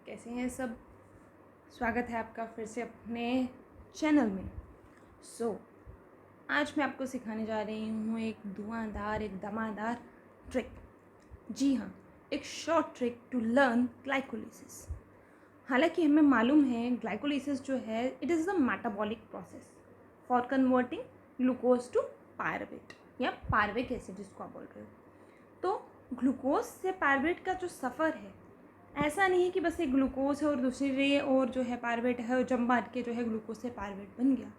कैसे हैं सब। स्वागत है आपका फिर से अपने चैनल में। आज मैं आपको सिखाने जा रही हूँ एक धुआंधार, एक धमाकेदार ट्रिक। जी हाँ, एक short trick to learn glycolysis. हालांकि हमें मालूम है ग्लाइकोलिसिस जो है it is the metabolic process for converting glucose to pyruvate या पायरुविक एसिड जिसको आप बोल रहे हो। तो ग्लूकोज से पायरुवेट का जो सफ़र है, ऐसा नहीं है कि बस एक ग्लूकोज है और दूसरी और जो है पायरुवेट है और जब मार के जो है ग्लूकोज से पायरुवेट बन गया।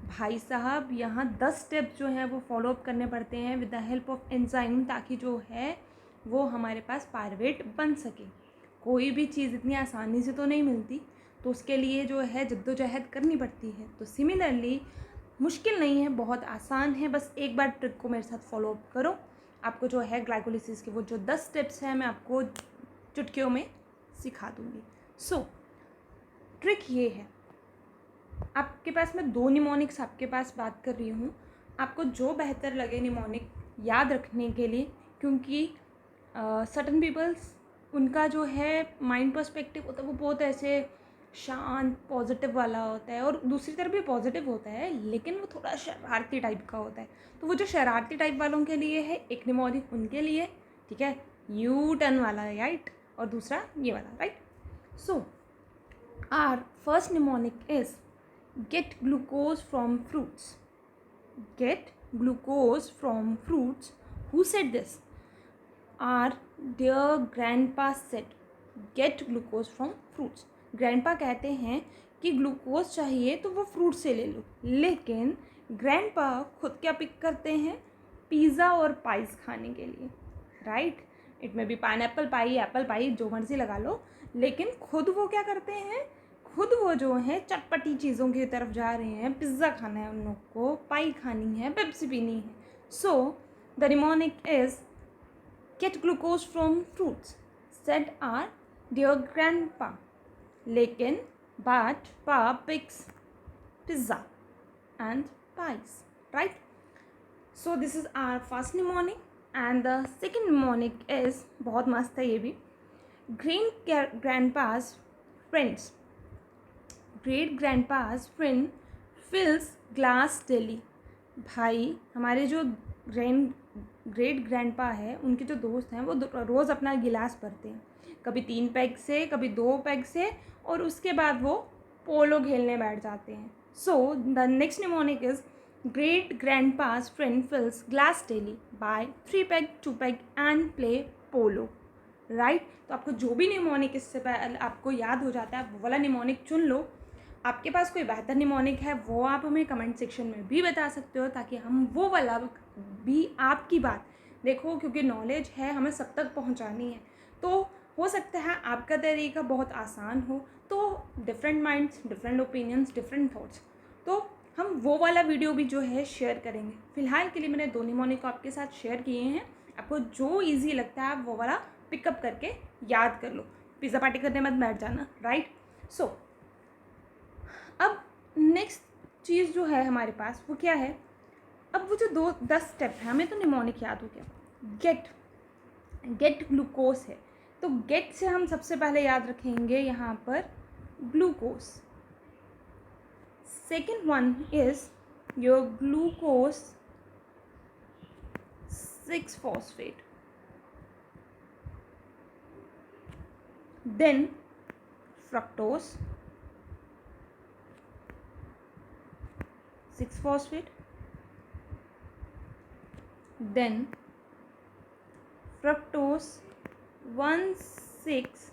भाई साहब, यहाँ 10 स्टेप जो हैं वो फॉलोअप करने पड़ते हैं with the help of enzyme, ताकि जो है वो हमारे पास पायरुवेट बन सके। कोई भी चीज़ इतनी आसानी से तो नहीं मिलती, तो उसके लिए जो है जद्दोजहद करनी पड़ती है। तो सिमिलरली मुश्किल नहीं है, बहुत आसान है। बस एक बार ट्रिक को मेरे साथ फॉलोअप करो, आपको जो है ग्लाइकोलिसिस के वो जो 10 स्टेप्स हैं मैं आपको चुटकियों में सिखा दूँगी। ट्रिक ये है, आपके पास मैं 2 निमोनिक्स आपके पास बात कर रही हूँ। आपको जो बेहतर लगे निमोनिक याद रखने के लिए, क्योंकि सर्टन पीपल्स उनका जो है माइंड पर्सपेक्टिव होता है वो बहुत ऐसे शांत पॉजिटिव वाला होता है, और दूसरी तरफ भी पॉजिटिव होता है, लेकिन वो थोड़ा शरारती टाइप का होता है। तो वो जो शरारती टाइप वालों के लिए है एक निमोनिक, उनके लिए ठीक है यू टर्न वाला है, राइट, और दूसरा ये वाला, right. So our first mnemonic is get glucose from fruits. Get glucose from fruits. Who said this? Our dear grandpa said get glucose from fruits। Grandpa कहते हैं कि ग्लूकोज चाहिए तो वो फ्रूट से ले लो, लेकिन ग्रैंडपा खुद क्या पिक करते हैं? पिज़्ज़ा और पाइस खाने के लिए, राइट। इट में भी पाइनएप्पल पाई, एप्पल पाई, जो मर्जी लगा लो, लेकिन खुद वो क्या करते हैं? खुद वो जो है चटपटी चीज़ों की तरफ जा रहे हैं। पिज़्ज़ा खाना है उन लोग को, पाई खानी है, पेप्सी पीनी है। So the mnemonic is get glucose from fruits, said our dear grandpa. लेकिन but pa picks pizza and pies, right? So this is our first mnemonic, and the second mnemonic is बहुत मस्त है ये भी। Great grandpa's friends, great grandpa's friend fills glass daily। भाई, हमारे जो great grandpa है उनके जो दोस्त हैं वो रोज़ अपना गिलास भरते हैं, कभी 3 पैग से, कभी 2 पैग से, और उसके बाद वो पोलो खेलने बैठ जाते हैं। So the next mnemonic is great grandpa's friend fills glass daily by 3 peg 2 peg and play polo, right. तो आपको जो भी निमोनिक इससे पहले आपको याद हो जाता है आप वो वाला निमोनिक चुन लो। आपके पास कोई बेहतर निमोनिक है वो आप हमें कमेंट सेक्शन में भी बता सकते हो, ताकि हम वो वाला भी आपकी बात देखो, क्योंकि नॉलेज है हमें सब तक पहुंचानी है। तो हो सकता है आपका तरीका बहुत आसान हो, तो different minds, different opinions, different thoughts, तो हम वो वाला वीडियो भी जो है शेयर करेंगे। फिलहाल के लिए मैंने 2 निमोनिक को आपके साथ शेयर किए हैं। आपको जो ईजी लगता है आप वो वाला पिकअप करके याद कर लो, पिज़्ज़ा पार्टी करने मत बैठ जाना, राइट। सो अब नेक्स्ट चीज़ जो है हमारे पास वो क्या है? अब वो जो 10 स्टेप है, हमें तो निमोनिक याद हो गया। गेट ग्लूकोज है, तो गेट से हम सबसे पहले याद रखेंगे यहाँ पर glucose. Second one is your glucose 6-phosphate, then fructose 6-phosphate, then fructose 1,6,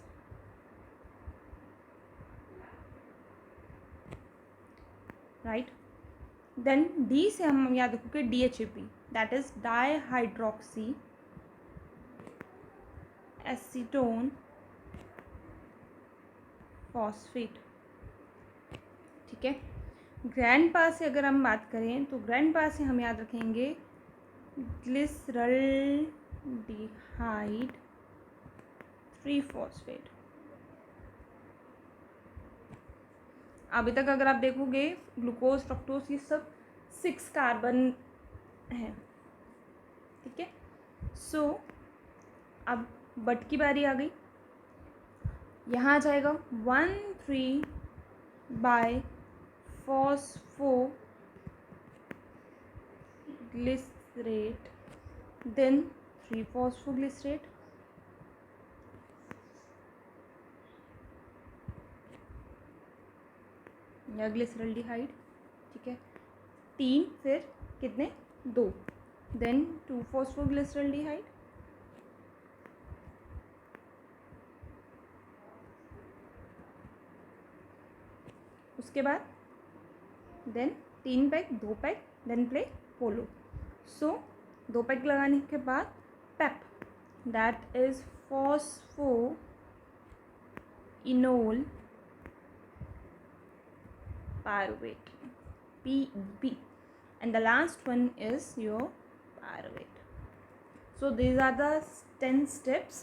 right। then D से हम याद रखोगे DHAP, that is dihydroxy acetone phosphate, ठीक है। ग्रैंडपा से अगर हम बात करें तो ग्रैंडपा से हम याद रखेंगे ग्लिसरॉल्डिहाइड 3-phosphate। अभी तक अगर आप देखोगे ग्लूकोज, फ्रक्टोज ये सब 6 कार्बन है, ठीक है। सो अब बट की बारी आ गई। यहाँ आ जाएगा 1,3 बाय फॉस्फोग्लिसरेट, देन 3-फॉस्फोग्लिसरेट, या ग्लिसरल्डिहाइड, ठीक है, 3, फिर कितने 2, देन 2-फॉस्फोग्लिसरल्डिहाइड, उसके बाद then 3 pack, 2 pack, then play polo. So 2 pack लगाने के बाद PEP, that is phosphoenol pyruvate, PEP, and the last one is your pyruvate. So these are the 10 steps.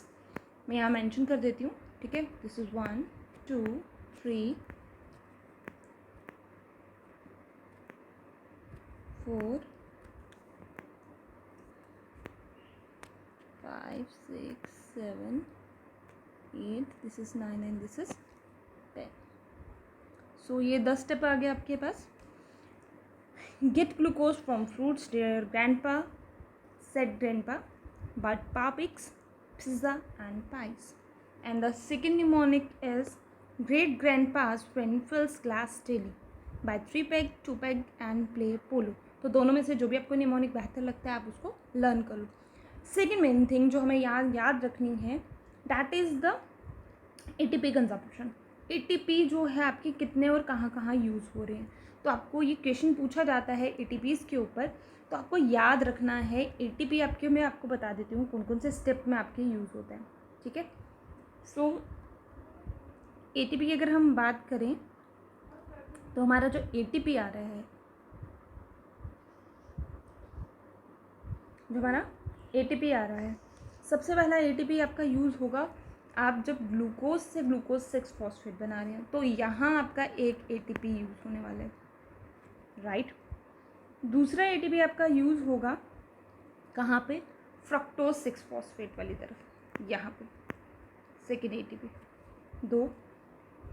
मैं यहाँ मेंशन कर देती हूँ, ठीक है. This is 1, 2, 3, 4, 5, 6, 7, 8, this is 9 and this is 10. So ये 10 स्टेप आ गया आपके पास. Get glucose from fruits dear grandpa, said grandpa, but pa picks pizza and pies. And the second mnemonic is great grandpa's friend fills glass daily by 3 peg, 2 peg and play polo. तो दोनों में से जो भी आपको mnemonic बेहतर लगता है आप उसको लर्न कर लो. सेकेंड मेन थिंग जो हमें याद रखनी है, that is the ATP consumption. ATP जो है आपके कितने और कहाँ यूज़ हो रहे हैं. तो आपको ये क्वेश्चन पूछा जाता है ATPs के ऊपर, तो आपको याद रखना है ATP आपके, मैं आपको बता देती हूँ कौन कौन से स्टेप में आपके यूज़ होता है, ठीक है. सो ATP की अगर हम बात करें तो हमारा जो ATP आ रहा है, जो हमारा ATP आ रहा है, सबसे पहला ATP आपका यूज़ होगा आप जब ग्लूकोज से ग्लूकोज 6 फॉस्फेट बना रहे हैं, तो यहाँ आपका एक ATP यूज़ होने वाला है, राइट. दूसरा ATP आपका यूज़ होगा कहाँ पे, फ्रक्टोज 6 फॉस्फेट वाली तरफ, यहाँ पे सेकेंड ATP 2.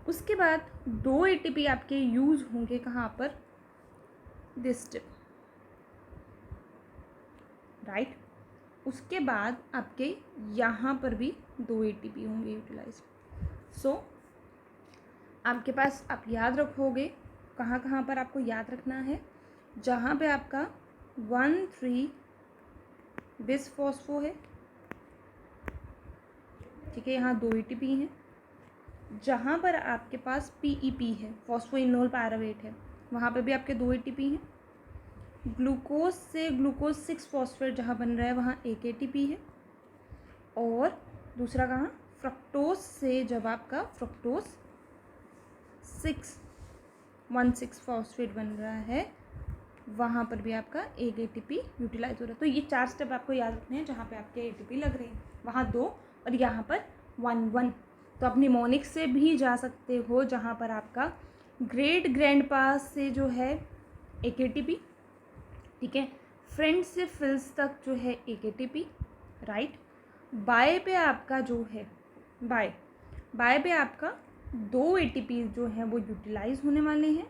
उसके बाद 2 ATP आपके यूज़ होंगे कहाँ पर, दिस स्टेप, राइट. उसके बाद आपके यहाँ पर भी 2 ATP होंगे यूटिलाइज. सो आपके पास, आप याद रखोगे कहाँ पर आपको याद रखना है, जहाँ पे आपका 1,3 बिसफॉस्फो है, ठीक है, यहाँ 2 ATP हैं. जहाँ पर आपके पास PEP है, फॉस्फोइनोल पायरावेट है, वहाँ पे भी आपके 2 ATP हैं. ग्लूकोज से ग्लूकोज 6 फॉस्फेट जहाँ बन रहा है वहाँ एक ATP है. और दूसरा कहाँ, फ्रक्टोज से जब आपका फ्रक्टोज 6 फॉस्फेट बन रहा है वहाँ पर भी आपका एक ATP यूटिलाइज हो रहा है. तो ये 4 स्टेप आपको याद रखने हैं जहाँ पे आपके ATP लग रहे हैं, वहाँ 2 और यहाँ पर 1. तो आप निमोनिक से भी जा सकते हो, जहाँ पर आपका ग्रेट ग्रैंडपा से जो है एक ATP, ठीक है, फ्रेंड से फिल्स तक जो है एक ATP, राइट. बाय पे आपका जो है, बाय पे आपका 2 ATP जो हैं वो यूटिलाइज होने वाले हैं.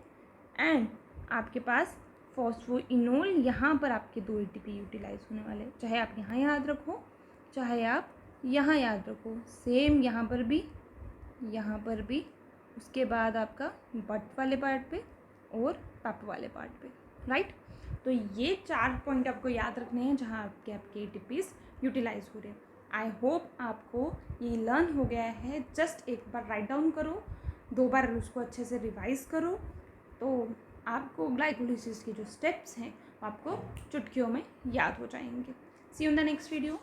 एंड आपके पास फॉस्फोइनोल, यहाँ पर आपके 2 ATP यूटिलाइज होने वाले हैं. चाहे आप यहाँ याद रखो, चाहे आप यहाँ याद रखो, सेम यहाँ पर भी, उसके बाद आपका बट वाले पार्ट पे और पप वाले पार्ट पे, राइट. तो ये 4 पॉइंट आपको याद रखने हैं जहाँ आपके ATPs यूटिलाइज हो रहे हैं. आई होप आपको ये लर्न हो गया है. जस्ट एक बार राइट डाउन करो, 2 बार उसको अच्छे से रिवाइज करो, तो आपको ग्लाइकोलिसिस के जो स्टेप्स हैं आपको चुटकियों में याद हो जाएंगे. See you in the next video.